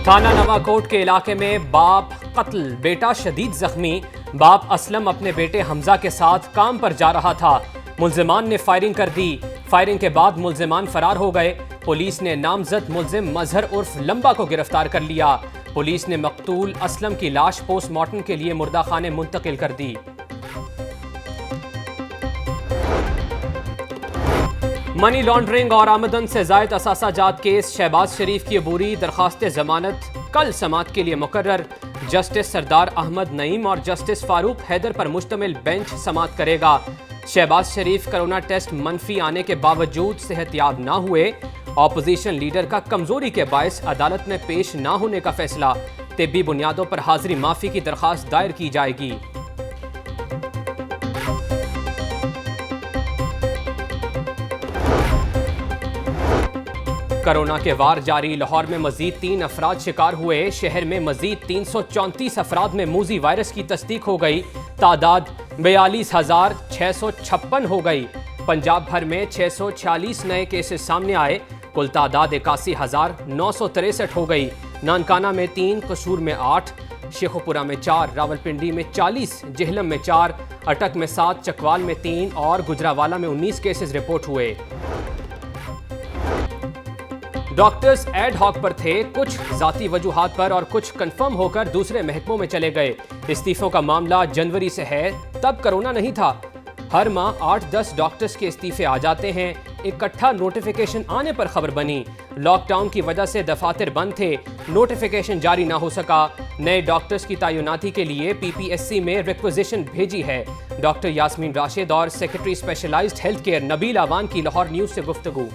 थाना नवाकोट के इलाके में बाप कत्ल, बेटा शदीद जख्मी। बाप असलम अपने बेटे हमजा के साथ काम पर जा रहा था। मुल्जिमान ने फायरिंग कर दी। फायरिंग के बाद मुल्जिमान फरार हो गए। पुलिस ने नामजद मुल्जिम मजहर उर्फ लंबा को गिरफ्तार कर लिया। पुलिस ने मकतूल असलम की लाश पोस्टमार्टम के लिए मुर्दाखाने मुंतकिल कर दी। मनी लॉन्ड्रिंग और आमदन से जायद असासा जात केस, शहबाज शरीफ की अबूरी दरखास्त जमानत कल समाअत के लिए मुकर्रर। जस्टिस सरदार अहमद नईम और जस्टिस फारूक हैदर पर मुश्तमिल बेंच समाअत करेगा। शहबाज शरीफ कोरोना टेस्ट मनफी आने के बावजूद सेहतयाब ना हुए। ऑपोजिशन लीडर का कमजोरी के बायस अदालत में पेश ना होने का फैसला। तिब्बी बुनियादों पर हाजिरी माफी की दरखास्त दायर की जाएगी। कोरोना के वार जारी, लाहौर में मजीद 3 अफराद शिकार हुए। शहर में मजीद 334 अफराद में मूजी वायरस की तस्दीक हो गई। तादाद 42,656 हो गई। पंजाब भर में 646 नए केसेस सामने आए। कुल तादाद 81,963 हो गई। नानकाना में 3, कसूर में 8, शेखुपुरा में 4, रावलपिंडी में 40, जेहलम में 4, अटक में 7, चकवाल में 3 और गुजरावाला में 19 केसेस रिपोर्ट हुए। डॉक्टर्स एड हॉक पर थे, कुछ जाती वजूहात पर और कुछ कंफर्म होकर दूसरे महकमों में चले गए। इस्तीफों का मामला जनवरी से है, तब कोरोना नहीं था। हर माह 8-10 डॉक्टर्स के इस्तीफे आ जाते हैं। इकट्ठा नोटिफिकेशन आने पर खबर बनी। लॉकडाउन की वजह से दफातर बंद थे, नोटिफिकेशन जारी ना हो सका। नए डॉक्टर्स की तैनाती के लिए पीपीएससी में रिक्वेजिशन भेजी है। डॉक्टर यास्मीन राशिद और secretary specialised health care Nabeel Awan की लाहौर न्यूज से गुफ्तगू।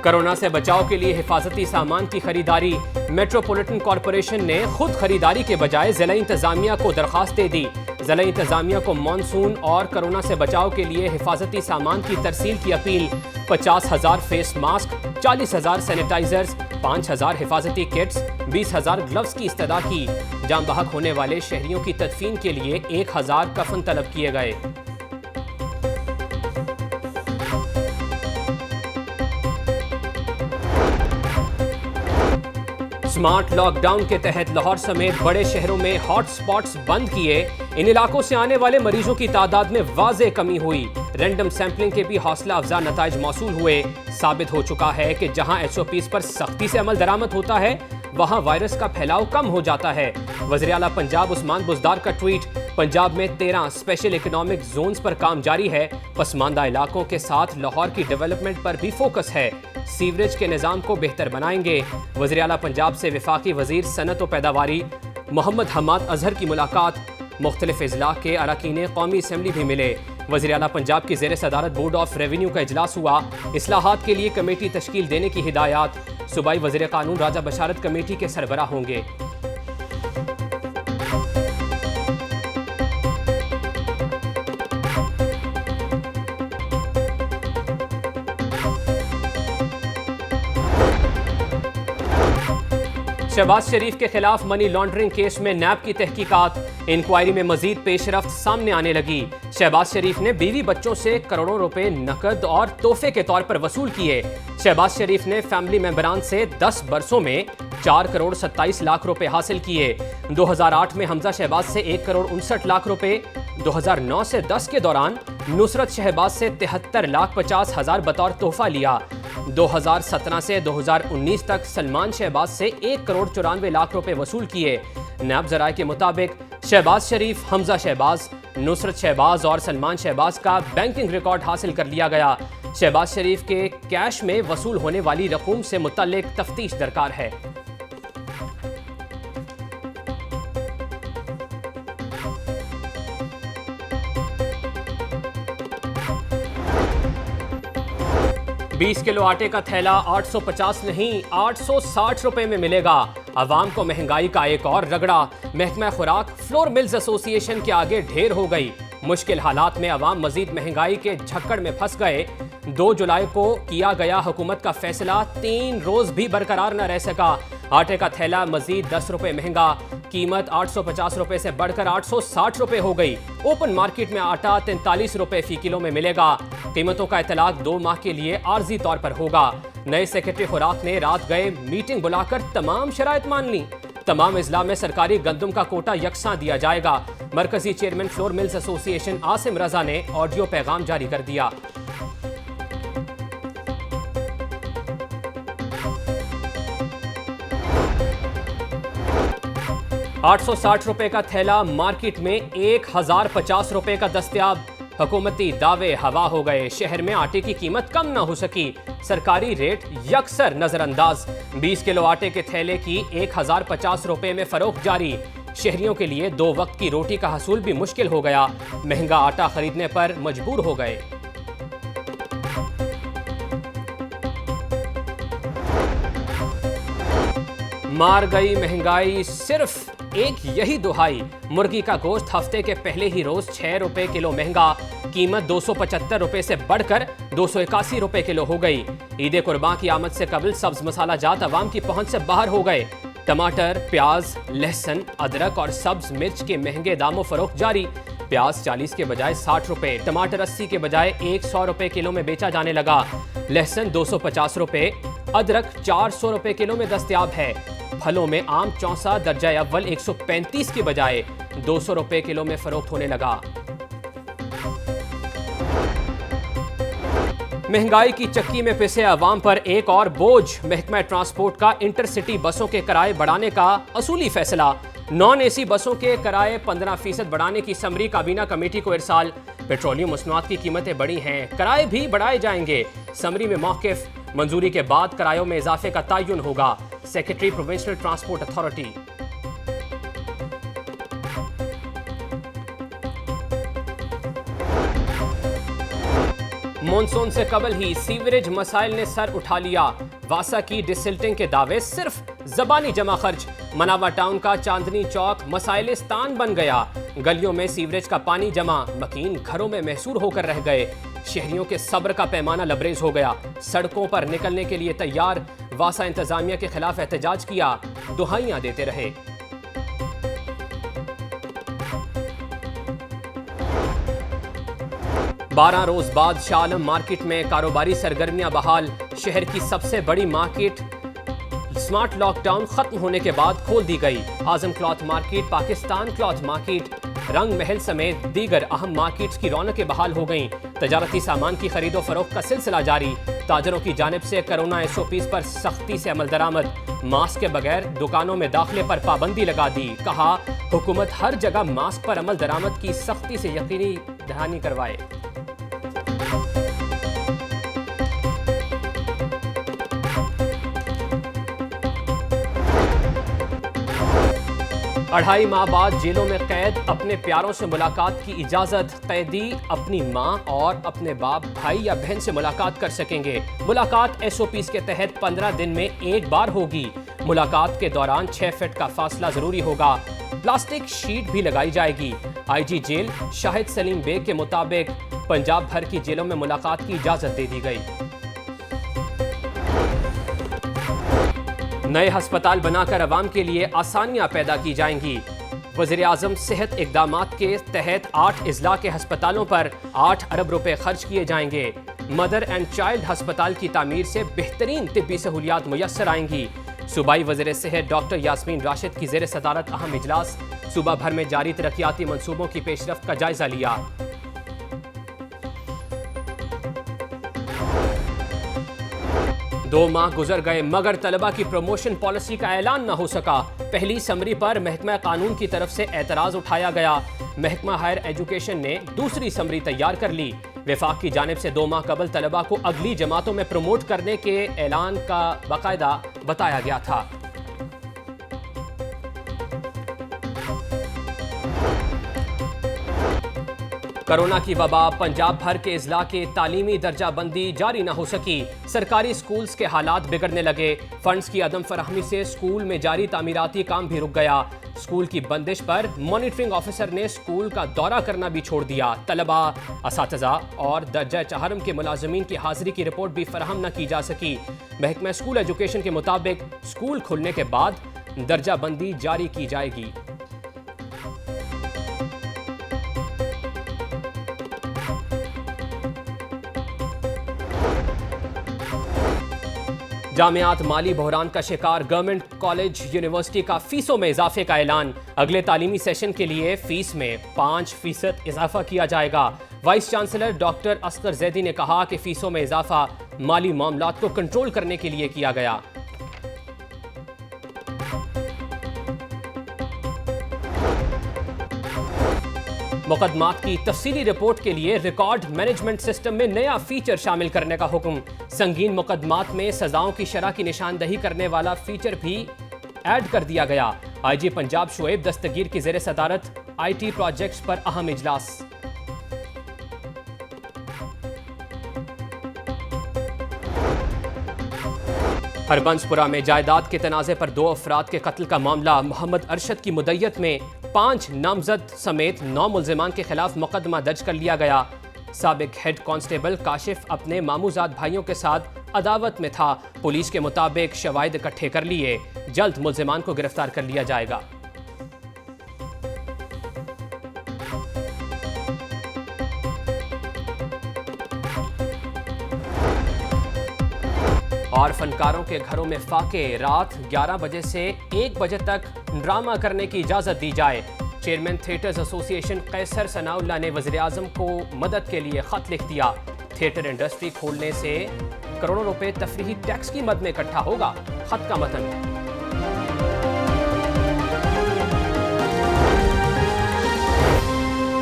कोरोना से बचाव के लिए हिफाजती सामान की खरीदारी। मेट्रोपॉलिटन कॉरपोरेशन ने खुद खरीदारी के बजाय जिला इंतजामिया को दरखास्त दे दी। जिला इंतजामिया को मानसून और कोरोना से बचाव के लिए हिफाजती सामान की तरसील की अपील। 50,000 फेस मास्क, 40,000 सैनिटाइजर्स, 5,000 हिफाजती किट्स, 20,000 ग्लव्स की इस्तदा की। जान बहक होने वाले शहरियों की तदफीन के लिए 1,000 कफन तलब किए गए। स्मार्ट लॉकडाउन के तहत लाहौर समेत बड़े शहरों में हॉटस्पॉट्स बंद किए। इन इलाकों से आने वाले मरीजों की तादाद में वाज़े कमी हुई। रैंडम सैंपलिंग के भी हौसला अफजा नताइज मौसूल हुए। साबित हो चुका है कि जहां एसओपीज़ पर सख्ती से अमल दरामद होता है, वहां वायरस का फैलाव कम हो जाता है। वज़ीर आला पंजाब उस्मान बुज़दार का ट्वीट। पंजाब में 13 स्पेशल इकोनॉमिक जोन्स पर काम जारी है। पसमानदा इलाकों के साथ लाहौर की डेवलपमेंट पर भी फोकस है। सीवरेज के निज़ाम को बेहतर बनाएंगे। वज़ीर आला पंजाब से वफाकी वज़ीर सनत व पैदावारी मोहम्मद हम्माद अजहर की मुलाकात। मुख्तलिफ अजला के अरकान कौमी असम्बली भी मिले। वज़ीर आला पंजाब की ज़ेर सदारत बोर्ड ऑफ रेवेन्यू का इजलास हुआ। इस्लाहात के लिए कमेटी तश्कील देने की हिदायत। सूबाई वज़ीर कानून राजा बशारत कमेटी के सरबराह होंगे। शहबाज शरीफ के खिलाफ मनी लॉन्ड्रिंग केस में नैब की तहकीकात। इंक्वायरी में मजीद पेशरफ्त सामने आने लगी। शहबाज शरीफ ने बीवी बच्चों से करोड़ों रुपए नकद और तोहफे के तौर पर वसूल किए। शहबाज शरीफ ने फैमिली मेंबरान से 10 बरसों में 4 करोड़ 27 लाख रुपए हासिल किए। 2008 में हमजा शहबाज से 1 करोड़ 59 लाख रुपए। 2009 से 10 के दौरान नुसरत शहबाज से 73,50,000 बतौर तोहफा लिया। 2017 से 2019 तक सलमान शहबाज से 1 करोड़ 94 लाख रुपए वसूल किए। नैब ज़राए के मुताबिक शहबाज शरीफ, हमजा शहबाज, नुसरत शहबाज और सलमान शहबाज का बैंकिंग रिकॉर्ड हासिल कर लिया गया। शहबाज शरीफ के कैश में वसूल होने वाली रकूम से मुतल्लिक तफ्तीश दरकार है। बीस किलो आटे का थैला 850 नहीं 860 रुपए में मिलेगा। अवाम को महंगाई का एक और रगड़ा। महकमा खुराक फ्लोर मिल्स एसोसिएशन के आगे ढेर हो गई। मुश्किल हालात में अवाम मजीद महंगाई के झक्कड़ में फंस गए। 2 जुलाई को किया गया हुकूमत का फैसला 3 रोज भी बरकरार न रह सका। आटे का थैला मजीद 10 रुपए महंगा। कीमत 850 रुपए से बढ़कर 860 रुपए हो गई। ओपन मार्केट में आटा 43 रुपए फी किलो में मिलेगा। कीमतों का इतलाक 2 माह के लिए आर्जी तौर पर होगा। नए सेक्रेटरी खुराक ने रात गए मीटिंग बुलाकर तमाम शराइत मान ली। तमाम इजला में सरकारी गंदम का कोटा यकसा दिया जाएगा। मरकजी chairman flour mills association Asim Raza ने ऑडियो पैगाम जारी कर दिया। 860 रुपए का थैला मार्केट में 1050 रुपए का दस्तयाब। हुकूमती दावे हवा हो गए। शहर में आटे की कीमत कम ना हो सकी। सरकारी रेट यकसर नजरअंदाज। 20 किलो आटे के थैले की 1050 रुपए में फरोख्त जारी। शहरियों के लिए 2 वक्त की रोटी का हसूल भी मुश्किल हो गया। महंगा आटा खरीदने पर मजबूर हो गए। मार गई महंगाई सिर्फ एक यही दुहाई। मुर्गी का गोश्त हफ्ते के पहले ही रोज 6 रुपए किलो महंगा। कीमत 275 रुपए से बढ़कर 281 रुपए किलो हो गई। ईद कुर्बान की आमद से कबल सब्ज मसाला जात अवाम की पहुंच से बाहर हो गए। टमाटर, प्याज, लहसुन, अदरक और सब्ज मिर्च के महंगे दामों फरोख्त जारी। प्याज 40 के बजाय 60 रुपए, टमाटर 80 के बजाय 100 रुपए किलो में बेचा जाने लगा। लहसुन 250 रुपए, अदरक 400 रुपए किलो में दस्तयाब है। फलों में आम चौसा दर्जा अव्वल 135 के बजाय 200 रुपए किलो में फरोख्त होने लगा। महंगाई की चक्की में पिसे अवाम पर एक और बोझ। महकमा ट्रांसपोर्ट का इंटरसिटी बसों के किराए बढ़ाने का असूली फैसला। नॉन एसी बसों के किराए 15% बढ़ाने की समरी काबीना कमेटी को इरसाल। पेट्रोलियम मसनूआत की कीमतें बढ़ी हैं, किराए भी बढ़ाए जाएंगे। समरी में मौकिफ, मंजूरी के बाद किरायों में इजाफे का तयन होगा। Secretary provincial transport authority. Monsoon से कबल ही सीवरेज मसाइल ने सर उठा लिया। वासा की डिसिल्टिंग के दावे सिर्फ जबानी जमा खर्च। मनावा टाउन का चांदनी चौक मसाइलिस्तान बन गया। गलियों में सीवरेज का पानी जमा, मकीन घरों में महसूर होकर रह गए। शहरियों के सब्र का पैमाना लबरेज हो गया। सड़कों पर निकलने के लिए तैयार। वासा इंतजामिया के खिलाफ एहतजाज किया, दुहाइयां देते रहे। बारह रोज बाद शाह आलम मार्केट में कारोबारी सरगर्मियां बहाल। शहर की सबसे बड़ी मार्केट स्मार्ट लॉकडाउन खत्म होने के बाद खोल दी गई। Azam cloth market, Pakistan cloth market, Rang Mahal समेत दीगर अहम मार्केट्स की रौनकें बहाल हो गईं। तजारती सामान की खरीदो फरोख्त का सिलसिला जारी। ताजरों की जानिब से कोरोना SOPs पर सख्ती से अमल दरामद। मास्क के बगैर दुकानों में दाखिले पर पाबंदी लगा दी। कहा, हुकूमत हर जगह मास्क पर अमल दरामद की सख्ती से यकीनी दहानी करवाए। अढ़ाई माह बाद जेलों में कैद, अपने प्यारों से मुलाकात की इजाजत। कैदी अपनी मां और अपने बाप, भाई या बहन से मुलाकात कर सकेंगे। मुलाकात SOPs के तहत 15 दिन में एक बार होगी। मुलाकात के दौरान 6 फीट का फासला जरूरी होगा। प्लास्टिक शीट भी लगाई जाएगी। IG जेल शाहिद सलीम बेग के मुताबिक पंजाब भर की जेलों में मुलाकात की इजाजत दे दी गई। नए अस्पताल बनाकर अवाम के लिए आसानियां पैदा की जाएंगी। वज़ीर आज़म सेहत इक़दामात के तहत 8 इज़ला के अस्पतालों पर 8 अरब रुपए खर्च किए जाएंगे। मदर एंड चाइल्ड अस्पताल की तामीर से बेहतरीन तिब्बी सहूलियात मुयस्सर आएंगी। सूबाई वज़ीर सेहत डॉक्टर यास्मीन राशिद की ज़ेर सदारत अहम इजलास। सूबा भर में जारी तरक्याती मंसूबों की पेशरफ्त का जायजा लिया। दो माह गुजर गए मगर तलबा की प्रमोशन पॉलिसी का ऐलान न हो सका। पहली समरी पर महकमा कानून की तरफ से एतराज उठाया गया। महकमा हायर एजुकेशन ने दूसरी समरी तैयार कर ली। वफाक की जानिब से 2 माह कबल तलबा को अगली जमातों में प्रमोट करने के ऐलान का बाकायदा बताया गया था। कोरोना की वबा, पंजाब भर के इजला के तालीमी दर्जा बंदी जारी न हो सकी। सरकारी स्कूल्स के हालात बिगड़ने लगे। फंड्स की अदम फराहमी से स्कूल में जारी तामीराती काम भी रुक गया। स्कूल की बंदिश पर मॉनिटरिंग ऑफिसर ने स्कूल का दौरा करना भी छोड़ दिया। तलबा, असातिज़ा और दर्जा चहारम के मुलाजमीन की हाजिरी की रिपोर्ट भी फराहम न की जा सकी। महकमा स्कूल एजुकेशन के मुताबिक स्कूल खुलने के बाद दर्जा बंदी जारी की जाएगी। जामियात माली बहरान का शिकार, गवर्नमेंट कॉलेज यूनिवर्सिटी का फीसों में इजाफे का ऐलान। अगले तालीमी सेशन के लिए फीस में 5% इजाफा किया जाएगा। Vice chancellor doctor Asghar Zaidi ने कहा कि फीसों में इजाफा माली मामलात को कंट्रोल करने के लिए किया गया। मुकदमात की तफसीली रिपोर्ट के लिए रिकॉर्ड मैनेजमेंट सिस्टम में नया फीचर शामिल करने का हुक्म। संगीन मुकदमात में सजाओं की शरह की निशानदही करने वाला फीचर भी ऐड कर दिया गया। आईजी पंजाब शुएब दस्तगीर की जेर सदारत IT प्रोजेक्ट्स पर अहम इजलास। हरबंसपुरा में जायदाद के तनाज़े पर 2 अफराद के कत्ल का मामला। मोहम्मद अरशद की मुद्दत में 5 नामजद समेत 9 मुल्जिमान के खिलाफ मुकदमा दर्ज कर लिया गया। साबिक हेड कांस्टेबल काशिफ अपने मामूजाद भाइयों के साथ अदावत में था। पुलिस के मुताबिक शवाहिद इकट्ठे कर लिए। जल्द मुल्जिमान को गिरफ्तार कर लिया जाएगा। और फनकारों के घरों में फाके, रात 11 बजे से 1 बजे तक ड्रामा करने की इजाज़त दी जाए। चेयरमैन थिएटर्स एसोसिएशन कैसर सनाउल्लाह ने वज़ीर आज़म को मदद के लिए ख़त लिख दिया। थिएटर इंडस्ट्री खोलने से करोड़ों रुपए तफरीही टैक्स की मद में इकट्ठा होगा। ख़त का मतन।